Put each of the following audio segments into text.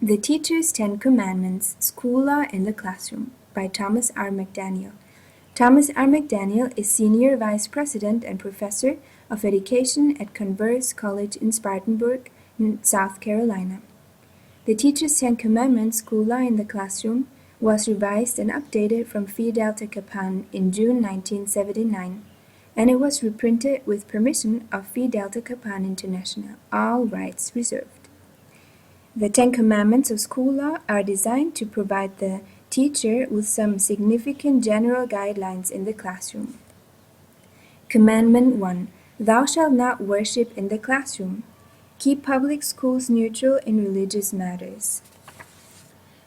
The Teacher's 10 Commandments, School Law in the Classroom by Thomas R. McDaniel. Thomas R. McDaniel is Senior Vice President and Professor of Education at Converse College in Spartanburg, South Carolina. The Teacher's 10 Commandments, School Law in the Classroom was revised and updated from Phi Delta Kappan in June 1979, and it was reprinted with permission of Phi Delta Kappan International, all rights reserved. The 10 Commandments of School Law are designed to provide the teacher with some significant general guidelines in the classroom. Commandment 1. Thou shalt not worship in the classroom. Keep public schools neutral in religious matters.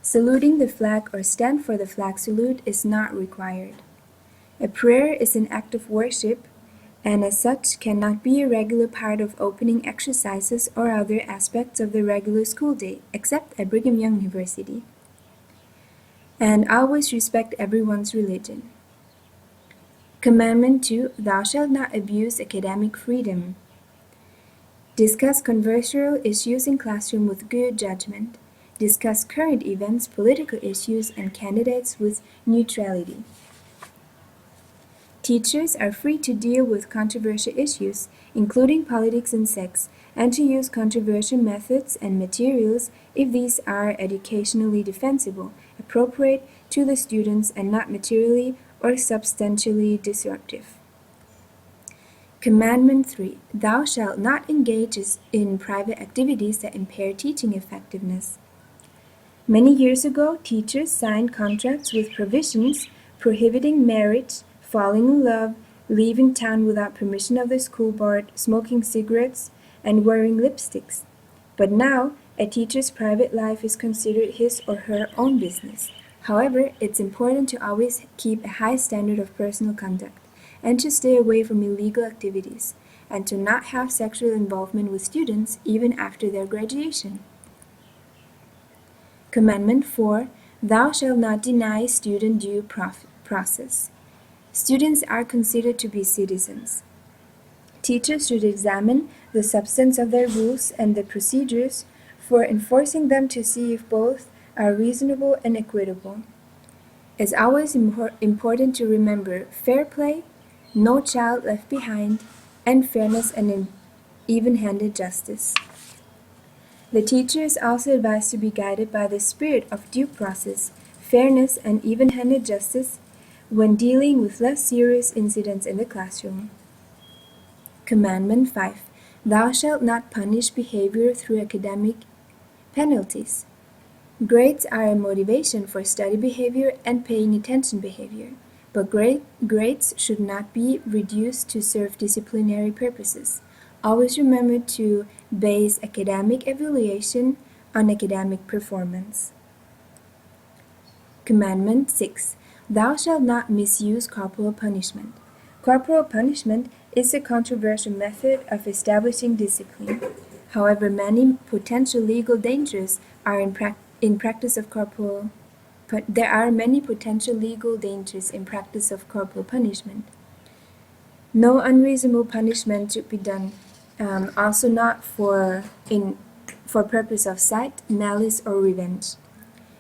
Saluting the flag or stand for the flag salute is not required. A prayer is an act of worship, and as such cannot be a regular part of opening exercises or other aspects of the regular school day, except at Brigham Young University. And always respect everyone's religion. Commandment 2. Thou shalt not abuse academic freedom. Discuss controversial issues in classroom with good judgment. Discuss current events, political issues, and candidates with neutrality. Teachers are free to deal with controversial issues, including politics and sex, and to use controversial methods and materials if these are educationally defensible, appropriate to the students, and not materially or substantially disruptive. Commandment 3. Thou shalt not engage in private activities that impair teaching effectiveness. Many years ago, teachers signed contracts with provisions prohibiting marriage, falling in love, leaving town without permission of the school board, smoking cigarettes, and wearing lipsticks. But now, a teacher's private life is considered his or her own business. However, it's important to always keep a high standard of personal conduct, and to stay away from illegal activities, and to not have sexual involvement with students even after their graduation. Commandment 4. Thou shalt not deny student due process. Students are considered to be citizens. Teachers should examine the substance of their rules and the procedures for enforcing them to see if both are reasonable and equitable. It's always important to remember fair play, no child left behind, and fairness and even-handed justice. The teacher is also advised to be guided by the spirit of due process, fairness, and even-handed justice when dealing with less serious incidents in the classroom. Commandment 5. Thou shalt not punish behavior through academic penalties. Grades are a motivation for study behavior and paying attention behavior, but grades should not be reduced to serve disciplinary purposes. Always remember to base academic evaluation on academic performance. Commandment 6. Thou shalt not misuse corporal punishment. Corporal punishment is a controversial method of establishing discipline. However, many potential legal dangers are there are many potential legal dangers in practice of corporal punishment. No unreasonable punishment should be done, also not for purpose of sight, malice, or revenge.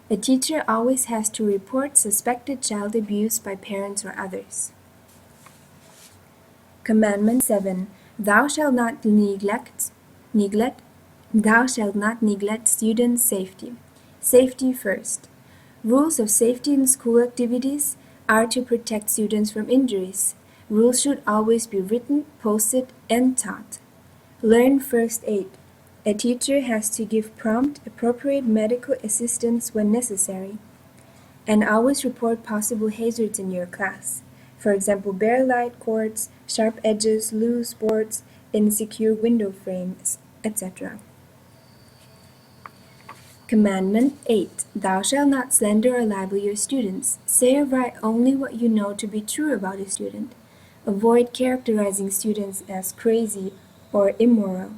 A teacher always has to report suspected child abuse by parents or others. Commandment 7. Thou shalt not neglect student safety. Safety first. Rules of safety in school activities are to protect students from injuries. Rules should always be written, posted, and taught. Learn first aid. A teacher has to give prompt, appropriate medical assistance when necessary. And always report possible hazards in your class. For example, bare light cords, sharp edges, loose boards, insecure window frames, etc. Commandment 8. Thou shalt not slander or libel your students. Say or write only what you know to be true about a student. Avoid characterizing students as crazy or immoral.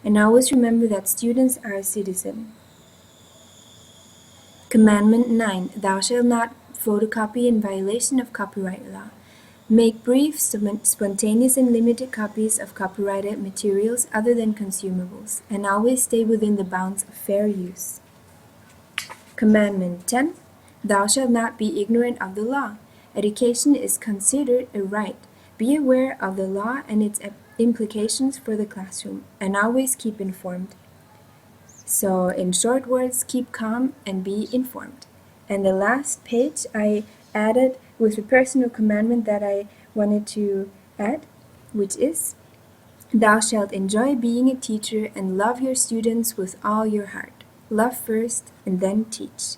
And always remember that students are a citizen. Commandment 9. Thou shalt not photocopy in violation of copyright law. Make brief, spontaneous, and limited copies of copyrighted materials other than consumables, and always stay within the bounds of fair use. Commandment 10. Thou shalt not be ignorant of the law. Education is considered a right. Be aware of the law and its implications for the classroom, and always keep informed. So, in short words, keep calm and be informed. And the last page I added with a personal commandment that I wanted to add, which is, Thou shalt enjoy being a teacher and love your students with all your heart. Love first and then teach.